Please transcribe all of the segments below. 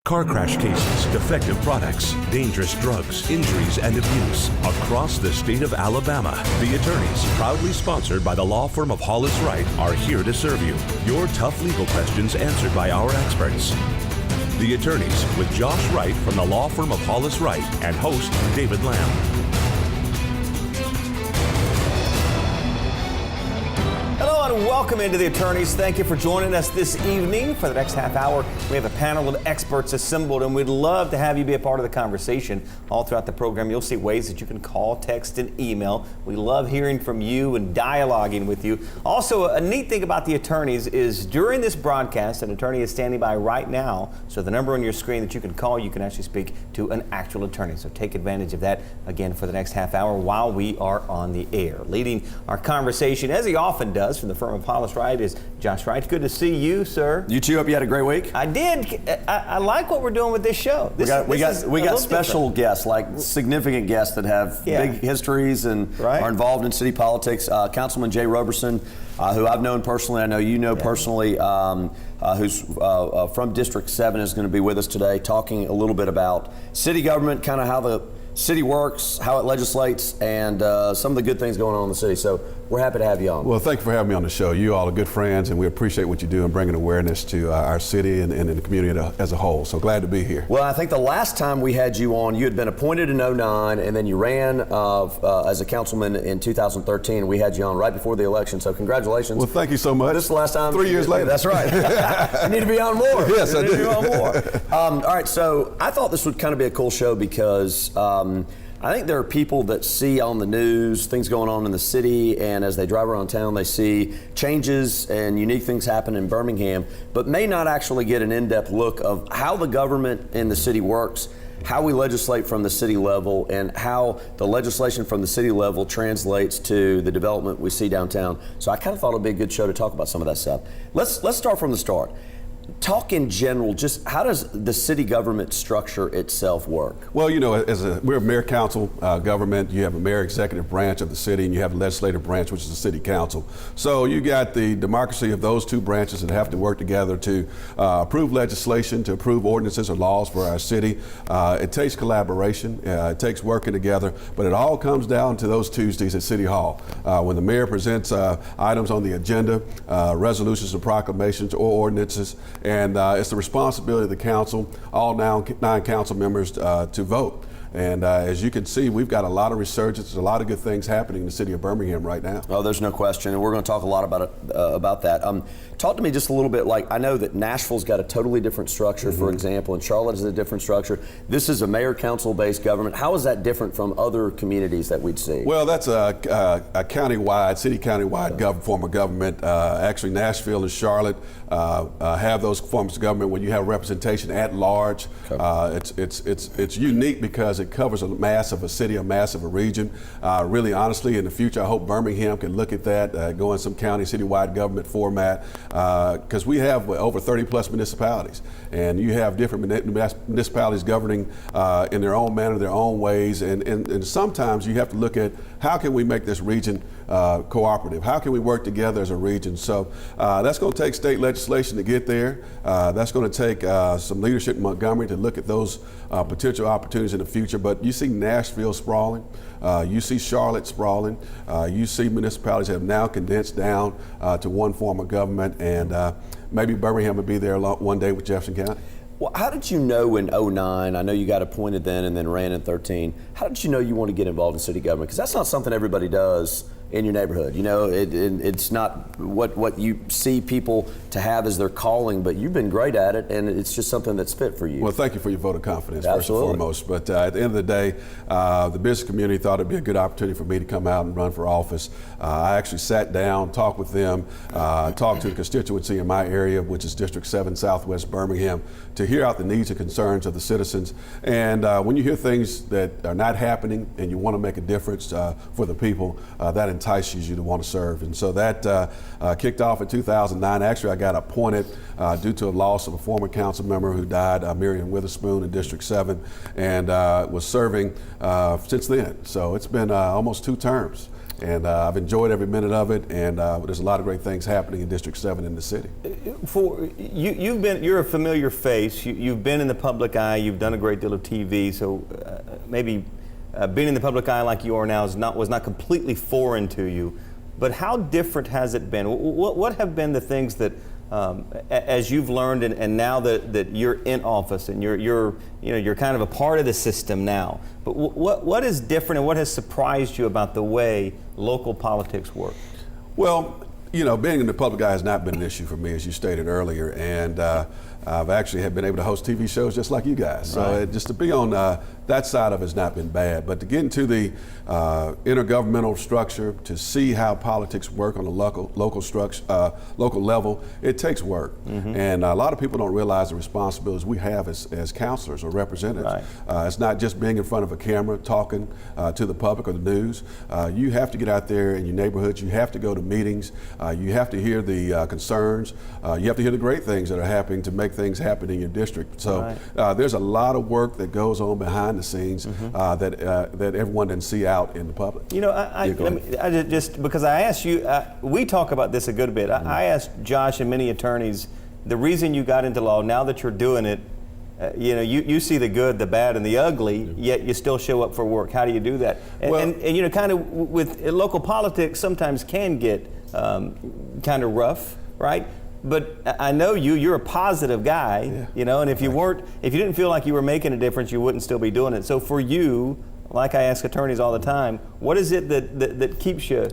Car crash cases, defective products, dangerous drugs, injuries, and abuse across the state of Alabama. The attorneys, proudly sponsored by the law firm of Hollis, Wright, are here to serve you. Your tough legal questions answered by our experts. The attorneys with Josh Wright from the law firm of Hollis, Wright, and host David Lamb. Hello and welcome into the attorneys. Thank you for joining us this evening. For the next half hour, we have a panel of experts assembled, and we'd love to have you be a part of the conversation. All throughout the program, you'll see ways that you can call, text, and email. We love hearing from you and dialoguing with you. Also, a neat thing about the attorneys is during this broadcast, an attorney is standing by right now. So the number on your screen that you can call, you can actually speak to an actual attorney. So take advantage of that, again, for the next half hour while we are on the air. Leading our conversation, as he often does, from the firm of Hollis Wright is Josh Wright. Good to see you, sir. You too. Hope you had a great week. I did. I like what we're doing with this show. We got special guests, like significant guests that have big histories and are involved in city politics. Councilman Jay Roberson, who I've known personally, I know you know personally, who's from District 7, is going to be with us today, talking a little bit about city government, kind of how the city works, how it legislates, and some of the good things going on in the city. So we're happy to have you on. Well, thank you for having me on the show. You all are good friends, and we appreciate what you do in bringing awareness to our city and the community as a whole. So glad to be here. Well, I think the last time we had you on, you had been appointed in 2009, and then you ran as a councilman in 2013. We had you on right before the election, so congratulations. Well, thank you so much. This is the last time. 3 years later. That's right. You need to be on more. Yes, I do. You need to be on more. All right, so I thought this would kind of be a cool show because I think there are people that see on the news things going on in the city, and as they drive around town, they see changes and unique things happen in Birmingham, but may not actually get an in-depth look of how the government in the city works, how we legislate from the city level, and how the legislation from the city level translates to the development we see downtown. So I kind of thought it'd be a good show to talk about some of that stuff. Let's start from the start. Talk in general, just how does the city government structure itself work? Well, you know, we're a mayor-council government. You have a mayor executive branch of the city, and you have a legislative branch, which is the city council. So you got the democracy of those two branches that have to work together to approve legislation, to approve ordinances or laws for our city. It takes collaboration, it takes working together, but it all comes down to those Tuesdays at City Hall when the mayor presents items on the agenda, resolutions or proclamations or ordinances. And it's the responsibility of the council, all nine council members, to vote. And as you can see, we've got a lot of resurgence, a lot of good things happening in the city of Birmingham right now. Oh, there's no question, and we're going to talk a lot about that. Talk to me just a little bit, like, I know that Nashville's got a totally different structure, for example, and Charlotte is a different structure. This is a mayor-council-based government. How is that different from other communities that we'd see? Well, that's a countywide, city countywide form of government. Actually, Nashville and Charlotte have those forms of government when you have representation at large. Okay. It's unique because it covers a mass of a city, a mass of a region. Really, honestly, in the future, I hope Birmingham can look at that, go in some county citywide government format, because we have over 30 plus municipalities, and you have different municipalities governing in their own manner, their own ways, and sometimes you have to look at how can we make this region cooperative? How can we work together as a region? So that's going to take state legislation to get there. That's going to take some leadership in Montgomery to look at those potential opportunities in the future. But you see Nashville sprawling. You see Charlotte sprawling. You see municipalities have now condensed down to one form of government, and maybe Birmingham will be there one day with Jefferson County. Well, how did you know in 2009, I know you got appointed then and then ran in 2013, how did you know you want to get involved in city government? Because that's not something everybody does in your neighborhood. You know, it's not what you see people to have as their calling, but you've been great at it, and it's just something that's fit for you. Well, thank you for your vote of confidence, Absolutely. First and foremost. But at the end of the day, the business community thought it'd be a good opportunity for me to come out and run for office. I actually sat down, talked with them, talked to the constituency in my area, which is District 7, Southwest Birmingham, to hear out the needs and concerns of the citizens. And when you hear things that are not happening and you want to make a difference for the people, that entices you to want to serve. And so that kicked off in 2009. Actually, I got appointed due to a loss of a former council member who died, Miriam Witherspoon in District 7, and was serving since then. So it's been almost 2 terms. And I've enjoyed every minute of it, and there's a lot of great things happening in District 7 in the city. You're a familiar face. You've been in the public eye. You've done a great deal of TV. So maybe being in the public eye like you are now was not completely foreign to you. But how different has it been? What have been the things that, as you've learned, and now that you're in office and you're kind of a part of the system now? But what is different, and what has surprised you about the way local politics work? Well, being in the public eye has not been an issue for me, as you stated earlier, and I've actually been able to host TV shows just like you guys. So just to be on that side of it has not been bad. But to get into the intergovernmental structure, to see how politics work on a local structure, local level, it takes work. And a lot of people don't realize the responsibilities we have as counselors or representatives. It's not just being in front of a camera talking to the public or the news. You have to get out there in your neighborhoods. You have to go to meetings. You have to hear the concerns. You have to hear the great things that are happening to make things happen in your district. So there's a lot of work that goes on behind the scenes that everyone didn't see out in the public. I just because I asked you, we talk about this a good bit. I asked Josh and many attorneys, the reason you got into law, now that you're doing it, you see the good, the bad, and the ugly, yet you still show up for work. How do you do that? And kind of with local politics sometimes can get kind of rough, right? But I know you're a positive guy, and if you didn't feel like you were making a difference, you wouldn't still be doing it. So for you, like I ask attorneys all the time, what is it that keeps you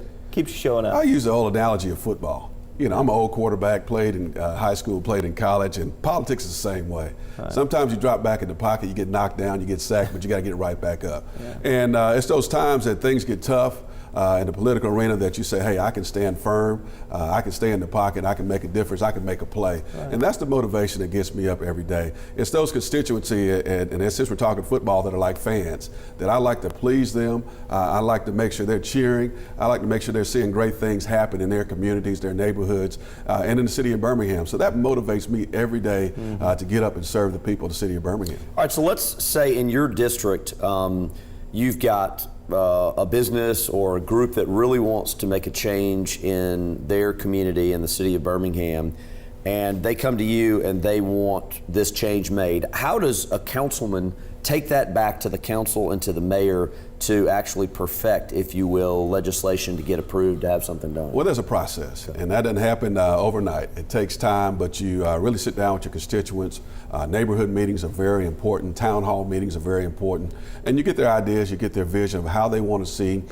showing up? I use the old analogy of football. I'm an old quarterback, played in high school, played in college, and politics is the same way. Sometimes you drop back in the pocket, you get knocked down, you get sacked, but you got to get right back up. And it's those times that things get tough in the political arena that you say, hey, I can stand firm, I can stay in the pocket, I can make a difference, I can make a play. And that's the motivation that gets me up every day. It's those constituency, and since we're talking football, that are like fans, that I like to please them, I like to make sure they're cheering, I like to make sure they're seeing great things happen in their communities, their neighborhoods, and in the city of Birmingham. So that motivates me every day to get up and serve the people of the city of Birmingham. All right, so let's say in your district, you've got a business or a group that really wants to make a change in their community in the city of Birmingham, and they come to you and they want this change made. How does a councilman take that back to the council and to the mayor to actually perfect, if you will, legislation to get approved to have something done? Well, there's a process, and that doesn't happen overnight. It takes time, but you really sit down with your constituents. Neighborhood meetings are very important. Town hall meetings are very important. And you get their ideas, you get their vision of how they want to see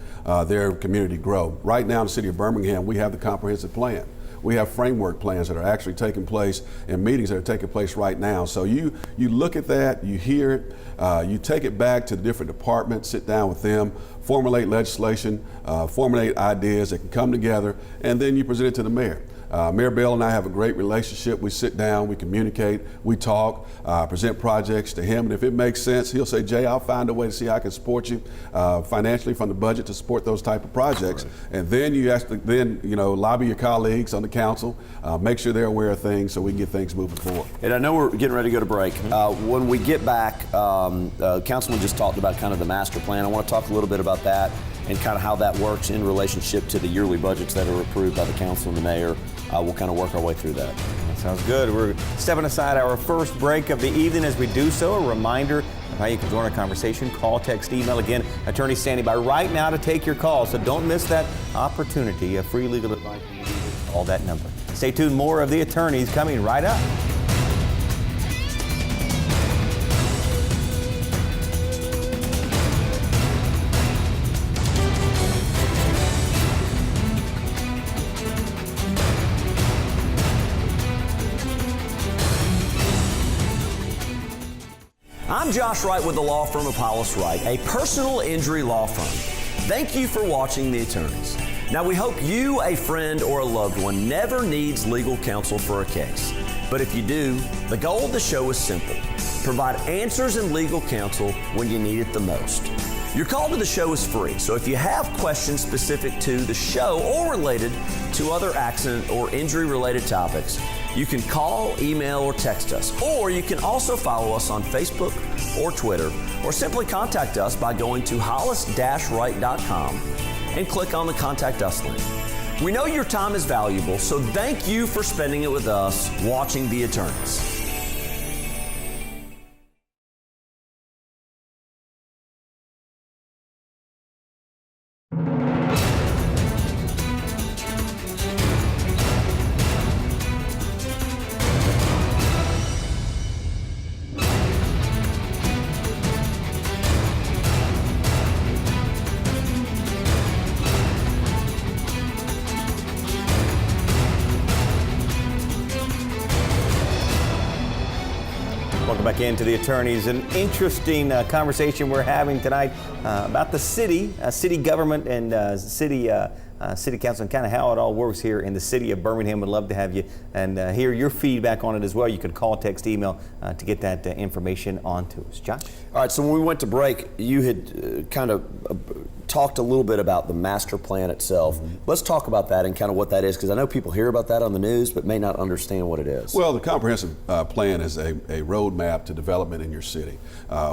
their community grow. Right now in the city of Birmingham, we have the comprehensive plan. We have framework plans that are actually taking place and meetings that are taking place right now. So you look at that, you hear it, you take it back to the different departments, sit down with them, formulate legislation, formulate ideas that can come together, and then you present it to the mayor. Mayor Bell and I have a great relationship. We sit down, we communicate, we talk, present projects to him, and if it makes sense, he'll say, Jay, I'll find a way to see how I can support you financially from the budget to support those type of projects. And then you have to lobby your colleagues on the council, make sure they're aware of things so we can get things moving forward. And I know we're getting ready to go to break. When we get back, Councilman just talked about kind of the master plan. I want to talk a little bit about that and kind of how that works in relationship to the yearly budgets that are approved by the council and the mayor. We'll kind of work our way through that. Sounds good. We're stepping aside our first break of the evening. As we do so, a reminder of how you can join our conversation. Call, text, email. Again, attorney standing by right now to take your call. So don't miss that opportunity. A free legal advice. Call that number. Stay tuned. More of the attorneys coming right up. I'm Josh Wright with the law firm of Hollis, Wright, a personal injury law firm. Thank you for watching The Attorneys. Now, we hope you, a friend, or a loved one never needs legal counsel for a case. But if you do, the goal of the show is simple. Provide answers and legal counsel when you need it the most. Your call to the show is free, so if you have questions specific to the show or related to other accident or injury-related topics, you can call, email, or text us. Or you can also follow us on Facebook or Twitter, or simply contact us by going to hollis-wright.com and click on the Contact Us link. We know your time is valuable, so thank you for spending it with us watching The Attorneys. Welcome back into The Attorneys. An interesting conversation we're having tonight about the city government and city council, and kind of how it all works here in the city of Birmingham. Would love to have you and hear your feedback on it as well. You can call, text, email to get that information on to us. Josh? All right, so when we went to break, you had kind of talked a little bit about the master plan itself. Let's talk about that and kind of what that is, because I know people hear about that on the news but may not understand what it is. Well, the comprehensive plan is a roadmap to development in your city.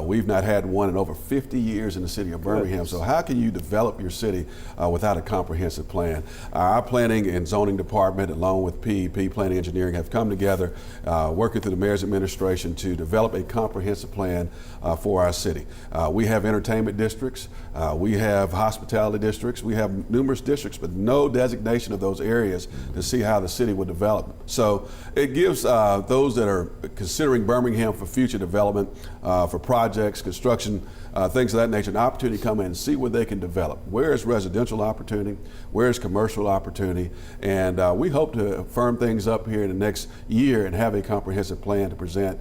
We've not had one in over 50 years in the city of Birmingham, so how can you develop your city without a comprehensive plan? Our planning and zoning department, along with PEP, Planning Engineering, have come together working through the mayor's administration to develop a comprehensive plan for our city. We have entertainment districts, we have hospitality districts, we have numerous districts, but no designation of those areas to see how the city would develop. So it gives those that are considering Birmingham for future development, for projects, construction, things of that nature, an opportunity to come in and see where they can develop. Where is residential opportunity? Where is commercial opportunity? And we hope to firm things up here in the next year and have a comprehensive plan to present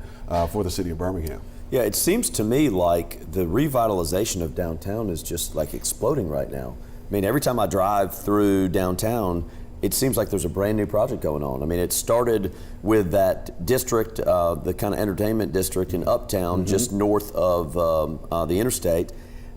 for the city of Birmingham. Yeah, it seems to me like the revitalization of downtown is just like exploding right now. I mean, every time I drive through downtown, it seems like there's a brand new project going on. I mean, it started with that district, the kind of entertainment district in Uptown, just north of the interstate,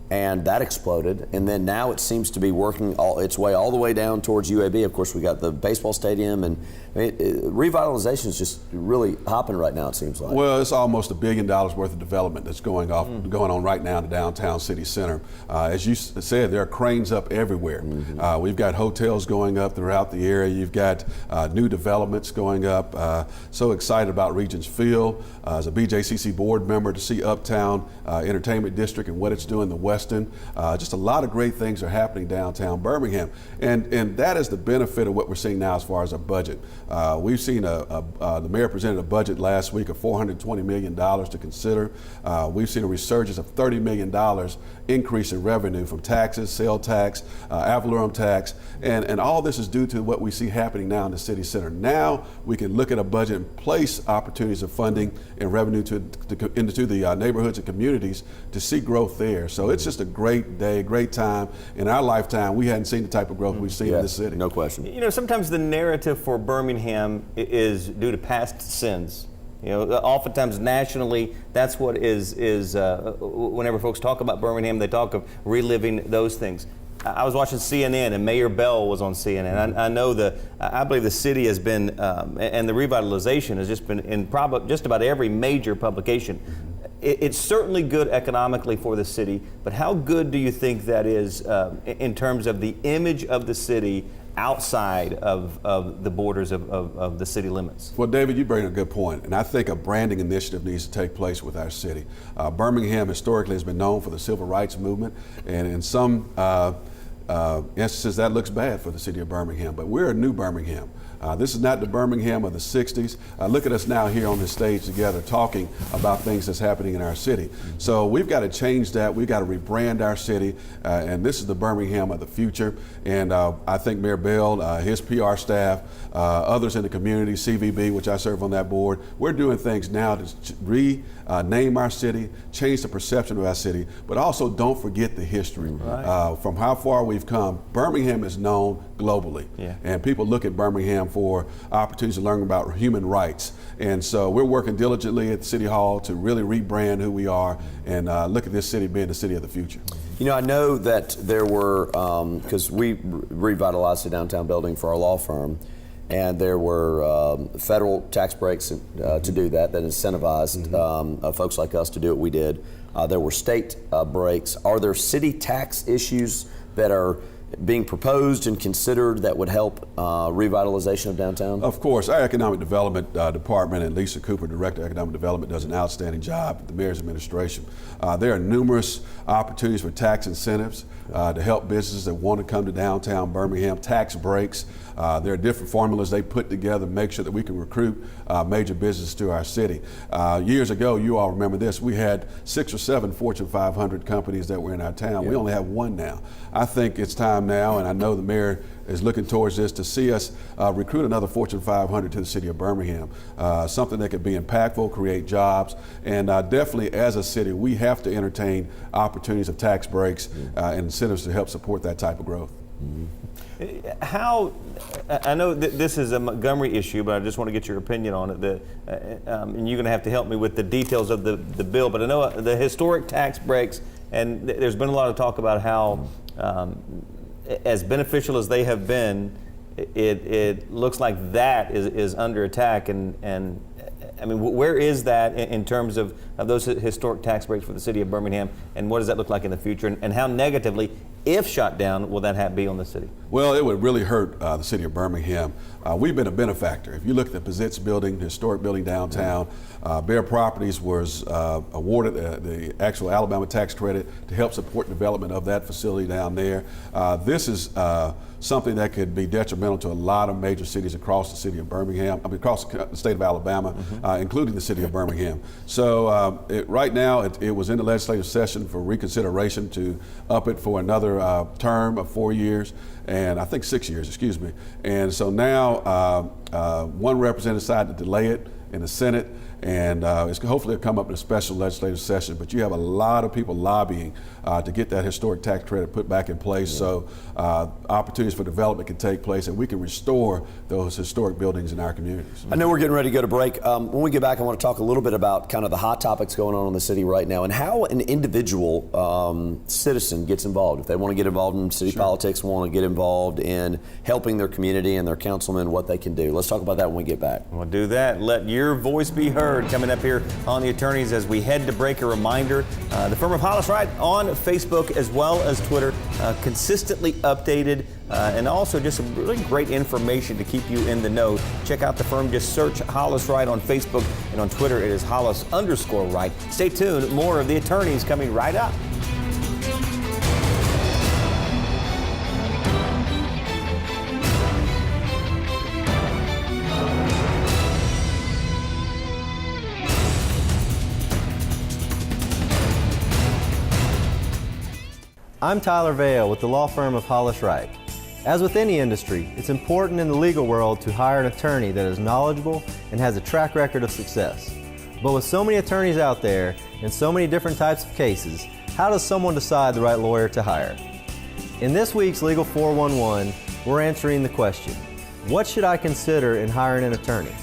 and that exploded. And then now it seems to be working its way all the way down towards UAB. Of course, we got the baseball stadium, and revitalization is just really hopping right now, it seems like. Well, it's almost $1 billion worth of development that's going on right now in the downtown city center. As you said, there are cranes up everywhere. We've got hotels going up throughout the area. You've got new developments going up. So excited about Regents Field. As a BJCC board member, to see Uptown Entertainment District and what it's doing in the Weston. Just a lot of great things are happening downtown Birmingham. And that is the benefit of what we're seeing now as far as our budget. We've seen the mayor presented a budget last week of $420 million to consider. We've seen a resurgence of $30 million increase in revenue from taxes, sale tax, ad valorem tax, and all this is due to what we see happening now in the city center. Now we can look at a budget and place opportunities of funding and revenue into the neighborhoods and communities to see growth there. So it's just a great day, great time. In our lifetime, we hadn't seen the type of growth we've seen in this city. No question. You know, sometimes the narrative for Birmingham is due to past sins. You know, oftentimes nationally, that's what is whenever folks talk about Birmingham, they talk of reliving those things. I was watching CNN and Mayor Bell was on CNN. I know I believe the city has been, and the revitalization has just been in just about every major publication. It's certainly good economically for the city, but how good do you think that is in terms of the image of the city outside of the borders of the city limits? Well, David, you bring a good point, and I think a branding initiative needs to take place with our city. Birmingham historically has been known for the civil rights movement, and in some instances that looks bad for the city of Birmingham, but we're a new Birmingham. This is not the Birmingham of the 60s. Look at us now here on this stage together talking about things that's happening in our city. So we've got to change that. We've got to rebrand our city, and this is the Birmingham of the future. And I think Mayor Bell, his PR staff, others in the community, CVB, which I serve on that board, we're doing things now to rename our city, change the perception of our city, but also don't forget the history. Right. From how far we've come, Birmingham is known globally. Yeah. And people look at Birmingham for opportunities to learn about human rights. And so we're working diligently at City Hall to really rebrand who we are and look at this city being the city of the future. You know, I know that there were, because we revitalized the downtown building for our law firm, and there were federal tax breaks to do that incentivized folks like us to do what we did. There were state breaks. Are there city tax issues that are being proposed and considered that would help revitalization of downtown? Of course, our economic development department and Lisa Cooper, Director of Economic Development, does an outstanding job at the Mayor's administration. There are numerous opportunities for tax incentives to help businesses that want to come to downtown Birmingham, tax breaks. There are different formulas they put together to make sure that we can recruit major businesses to our city. Years ago, you all remember this, we had 6 or 7 Fortune 500 companies that were in our town. We only have 1 now. I think it's time now, and I know the mayor is looking towards this, to see us recruit another Fortune 500 to the city of Birmingham. Something that could be impactful, create jobs, and definitely as a city, we have to entertain opportunities of tax breaks and incentives to help support that type of growth. How, I know that this is a Montgomery issue, but I just want to get your opinion on it. And you're going to have to help me with the details of the bill, but I know the historic tax breaks, and there's been a lot of talk about how, as beneficial as they have been, it looks like that is under attack. And I mean, where is that in terms of those historic tax breaks for the city of Birmingham, and what does that look like in the future, and how negatively, if shot down, will that be on the city? Well, it would really hurt the city of Birmingham. We've been a benefactor. If you look at the Pizitz building, the historic building downtown, Bear Properties was awarded the actual Alabama tax credit to help support development of that facility down there. This is something that could be detrimental to a lot of major cities across the city of Birmingham, across the state of Alabama, including the city of Birmingham. So right now it was in the legislative session for reconsideration to up it for another term of 4 years, and I think 6 years, excuse me. And so now one representative decided to delay it in the Senate, and it's hopefully it'll come up in a special legislative session. But you have a lot of people lobbying to get that historic tax credit put back in place, so opportunities for development can take place, and we can restore those historic buildings in our communities. I know we're getting ready to go to break. When we get back, I want to talk a little bit about kind of the hot topics going on in the city right now, and how an individual citizen gets involved. If they want to get involved in city politics, want to get involved in helping their community and their councilmen, what they can do. Let's talk about that when we get back. We'll do that. Let your voice be heard. Coming up here on The Attorneys as we head to break. A reminder, the firm of Hollis, Wright on Facebook as well as Twitter, consistently updated, and also just some really great information to keep you in the know. Check out the firm. Just search Hollis Wright on Facebook, and on Twitter it is Hollis_Wright. Stay tuned. More of The Attorneys coming right up. I'm Tyler Vale with the law firm of Hollis Wright. As with any industry, it's important in the legal world to hire an attorney that is knowledgeable and has a track record of success. But with so many attorneys out there and so many different types of cases, how does someone decide the right lawyer to hire? In this week's Legal 411, we're answering the question, what should I consider in hiring an attorney?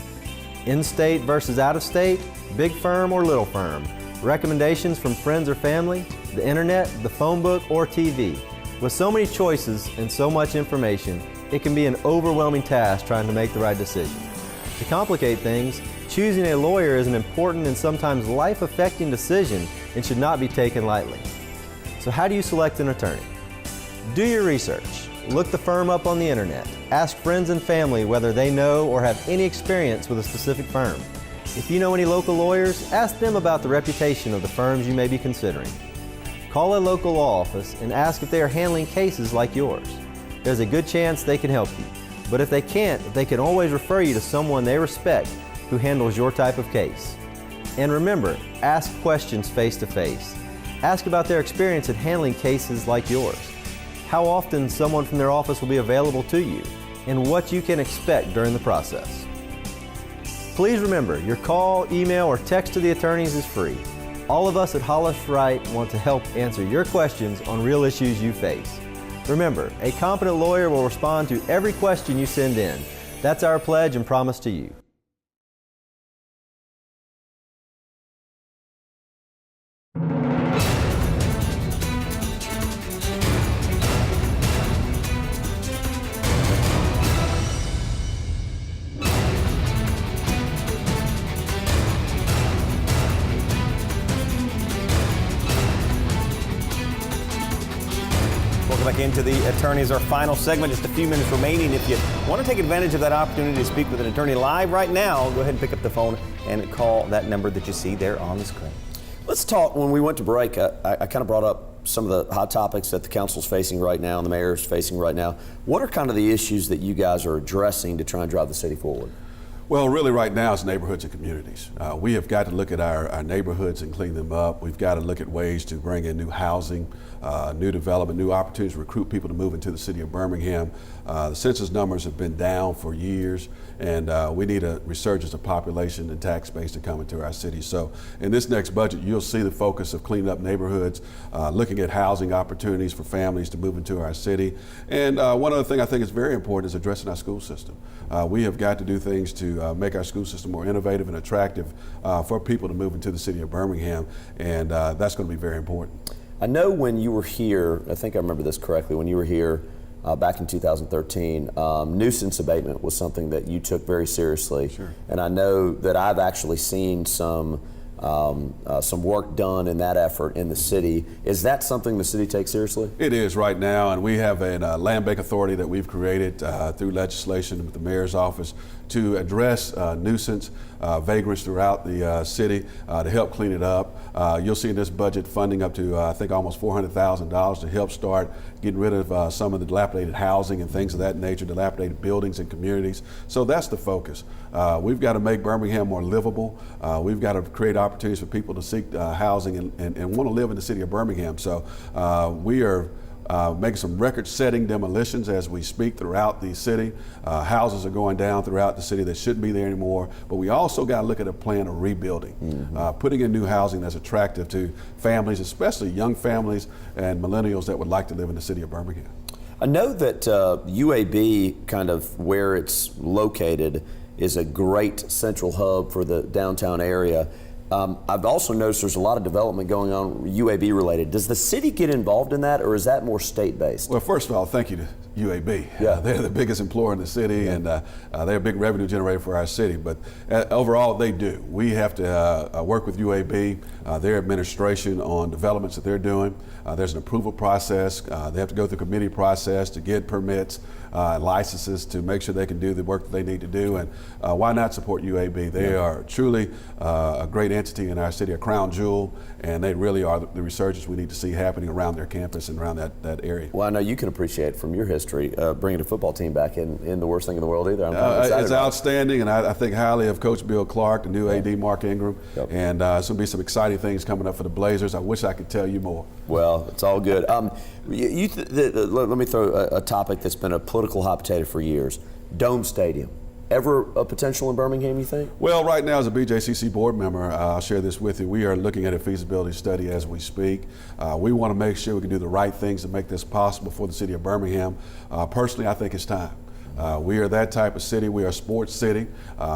In-state versus out-of-state, big firm or little firm, recommendations from friends or family, the internet, the phone book, or TV. With so many choices and so much information, it can be an overwhelming task trying to make the right decision. To complicate things, choosing a lawyer is an important and sometimes life-affecting decision and should not be taken lightly. So how do you select an attorney? Do your research. Look the firm up on the internet. Ask friends and family whether they know or have any experience with a specific firm. If you know any local lawyers, ask them about the reputation of the firms you may be considering. Call a local law office and ask if they are handling cases like yours. There's a good chance they can help you. But if they can't, they can always refer you to someone they respect who handles your type of case. And remember, ask questions face to face. Ask about their experience in handling cases like yours. How often someone from their office will be available to you, and what you can expect during the process. Please remember, your call, email, or text to the attorneys is free. All of us at Hollis Wright want to help answer your questions on real issues you face. Remember, a competent lawyer will respond to every question you send in. That's our pledge and promise to you. back into the Attorneys, our final segment. Just a few minutes remaining. If you want to take advantage of that opportunity to speak with an attorney live right now, go ahead and pick up the phone and call that number that you see there on the screen. Let's talk. When we went to break, I kind of brought up some of the hot topics that the council's facing right now and the mayor's facing right now. What are kind of the issues that you guys are addressing to try and drive the city forward? Well, really right now it's neighborhoods and communities. We have got to look at our neighborhoods and clean them up. We've got to look at ways to bring in new housing, new development, new opportunities to recruit people to move into the city of Birmingham. The census numbers have been down for years, and we need a resurgence of population and tax base to come into our city. So in this next budget, you'll see the focus of cleaning up neighborhoods, looking at housing opportunities for families to move into our city. And one other thing I think is very important is addressing our school system. We have got to do things to make our school system more innovative and attractive for people to move into the city of Birmingham, and that's going to be very important. I know when you were here, I think I remember this correctly, when you were here back in 2013, nuisance abatement was something that you took very seriously. Sure. And I know that I've actually seen some work done in that effort in the city. Is that something the city takes seriously? It is right now, and we have a land bank authority that we've created through legislation with the mayor's office to address nuisance vagrants throughout the city to help clean it up. You'll see in this budget funding up to I think almost $400,000 to help start getting rid of some of the dilapidated housing and things of that nature, dilapidated buildings and communities. So that's the focus. We've got to make Birmingham more livable. We've got to create opportunities for people to seek housing and want to live in the city of Birmingham. So we are making some record-setting demolitions as we speak throughout the city. Houses are going down throughout the city that shouldn't be there anymore, but we also got to look at a plan of rebuilding, putting in new housing that's attractive to families, especially young families and millennials that would like to live in the city of Birmingham. I know that UAB, kind of where it's located, is a great central hub for the downtown area. I've also noticed there's a lot of development going on UAB related. Does the city get involved in that, or is that more state-based? Well, first of all, thank you to UAB. Yeah. They're the biggest employer in the city, and they're a big revenue generator for our city. But overall, they do. We have to work with UAB, their administration on developments that they're doing. There's an approval process. They have to go through a committee process to get permits, licenses to make sure they can do the work that they need to do. And why not support UAB? They are truly a great entity in our city, a crown jewel, and they really are the resurgence we need to see happening around their campus and around that area. Well, I know you can appreciate from your history bringing a football team back in the worst thing in the world either. It's outstanding, and I think highly of Coach Bill Clark, the new AD Mark Ingram, and it's going to be some exciting things coming up for the Blazers. I wish I could tell you more. Well, it's all good. Let me throw a topic that's been a political hot potato for years. Dome Stadium. Ever a potential in Birmingham, you think? Well, right now as a BJCC board member, I'll share this with you. We are looking at a feasibility study as we speak. We want to make sure we can do the right things to make this possible for the city of Birmingham. Personally, I think it's time. We are that type of city. We are a sports city.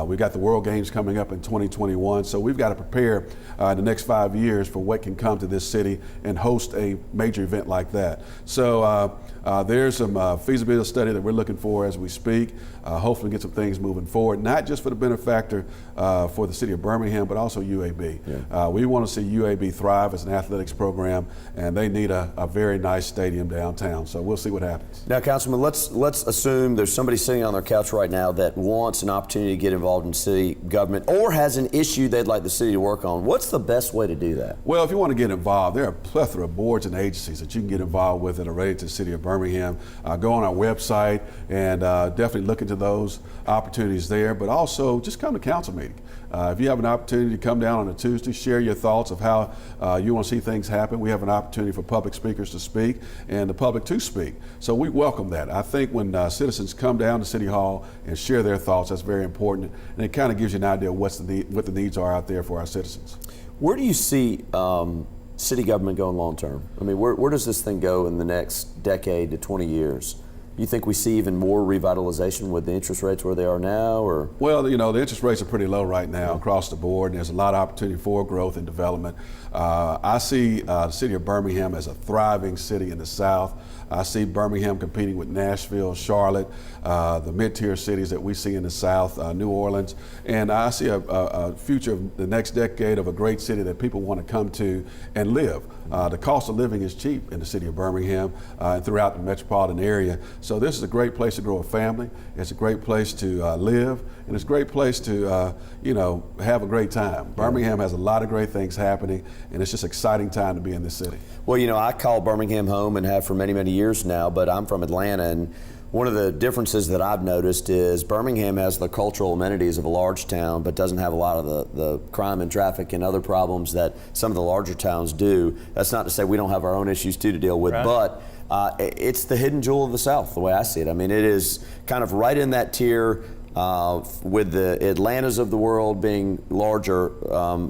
We got the World Games coming up in 2021, so we've got to prepare the next 5 years for what can come to this city and host a major event like that. So there's some feasibility study that we're looking for as we speak. Hopefully get some things moving forward, not just for the benefactor for the city of Birmingham, but also UAB. Yeah. We want to see UAB thrive as an athletics program, and they need a very nice stadium downtown. So we'll see what happens. Now, Councilman, let's assume there's somebody sitting on their couch right now that wants an opportunity to get involved in city government or has an issue they'd like the city to work on. What's the best way to do that? Well, if you want to get involved, there are a plethora of boards and agencies that you can get involved with that are related to the city of Birmingham. Go on our website and definitely look into those opportunities there, but also just come to council meeting. If you have an opportunity to come down on a Tuesday, share your thoughts of how you want to see things happen. We have an opportunity for public speakers to speak and the public to speak. So we welcome that. I think when citizens come down to City Hall and share their thoughts, that's very important. And it kind of gives you an idea of what the needs are out there for our citizens. Where do you see city government going long term? I mean, where does this thing go in the next decade to 20 years? you think we see even more revitalization with the interest rates where they are now, or? Well, you know, the interest rates are pretty low right now across the board, and there's a lot of opportunity for growth and development. I see the city of Birmingham as a thriving city in the South. I see Birmingham competing with Nashville, Charlotte, the mid-tier cities that we see in the South, New Orleans, and I see a future of the next decade of a great city that people want to come to and live. The cost of living is cheap in the city of Birmingham and throughout the metropolitan area. So this is a great place to grow a family. It's a great place to live, and it's a great place to, you know, have a great time. Birmingham has a lot of great things happening, and it's just an exciting time to be in this city. Well, you know, I call Birmingham home and have for many, many years now, but I'm from Atlanta, and one of the differences that I've noticed is Birmingham has the cultural amenities of a large town, but doesn't have a lot of the crime and traffic and other problems that some of the larger towns do. That's not to say we don't have our own issues too to deal with, right. But it's the hidden jewel of the South, the way I see it. I mean, it is kind of right in that tier. With the Atlantas of the world being larger,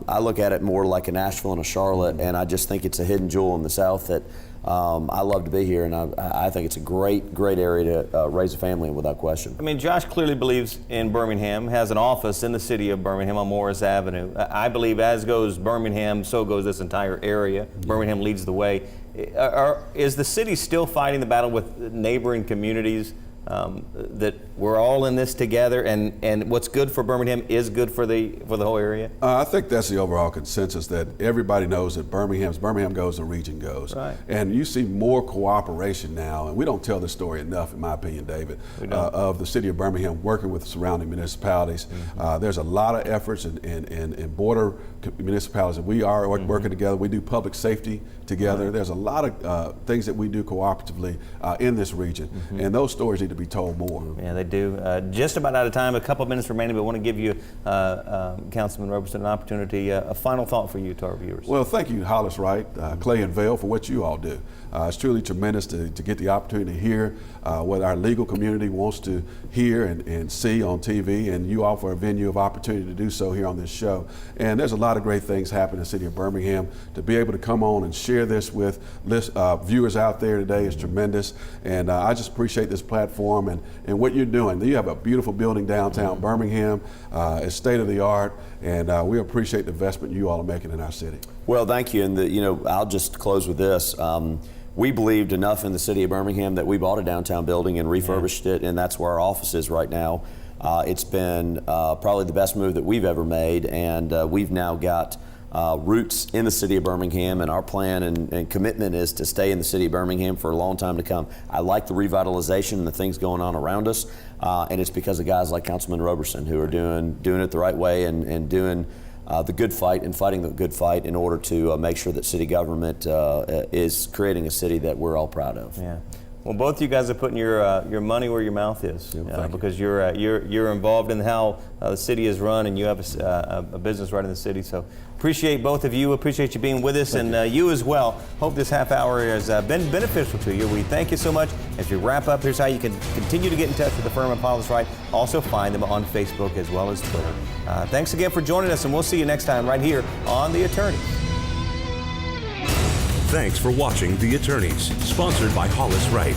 I look at it more like a Nashville and a Charlotte, and I just think it's a hidden jewel in the South that I love to be here, and I think it's a great, great area to raise a family in without question. I mean, Josh clearly believes in Birmingham, has an office in the city of Birmingham on Morris Avenue. I believe as goes Birmingham, so goes this entire area. Birmingham leads the way. Is the city still fighting the battle with neighboring communities? That we're all in this together, and what's good for Birmingham is good for the whole area? I think that's the overall consensus, that everybody knows that Birmingham goes, the region goes. Right. And you see more cooperation now, and we don't tell this story enough, in my opinion, David, of the city of Birmingham working with surrounding municipalities. There's a lot of efforts in border municipalities that we are working together. We do public safety together. There's a lot of things that we do cooperatively in this region, and those stories need to be told more. Yeah, they do. Just about out of time, a couple of minutes remaining, but I want to give you, Councilman Roberson, an opportunity, a final thought for you to our viewers. Well, thank you, Hollis, Wright, Clay, and Vale for what you all do. It's truly tremendous to get the opportunity to hear what our legal community wants to hear and see on TV, and you offer a venue of opportunity to do so here on this show. And there's a lot of great things happening in the city of Birmingham. To be able to come on and share this with viewers out there today is tremendous, and I just appreciate this platform and what you're doing. You have a beautiful building downtown Birmingham. It's state of the art, and we appreciate the investment you all are making in our city. Well, thank you, and I'll just close with this. We believed enough in the city of Birmingham that we bought a downtown building and refurbished it, and that's where our office is right now. It's been probably the best move that we've ever made, and we've now got roots in the city of Birmingham, and our plan and commitment is to stay in the city of Birmingham for a long time to come. I like the revitalization and the things going on around us, and it's because of guys like Councilman Roberson who are doing it the right way and doing the good fight and fighting the good fight in order to make sure that city government is creating a city that we're all proud of. Yeah. Well, both you guys are putting your money where your mouth is, because you're involved in how the city is run, and you have a business right in the city. So appreciate both of you. Appreciate you being with us, and you as well. Hope this half hour has been beneficial to you. We thank you so much. As we wrap up, here's how you can continue to get in touch with the firm of Hollis Wright. Also find them on Facebook as well as Twitter. Thanks again for joining us, and we'll see you next time right here on The Attorney. Thanks for watching The Attorneys, sponsored by Hollis Wright.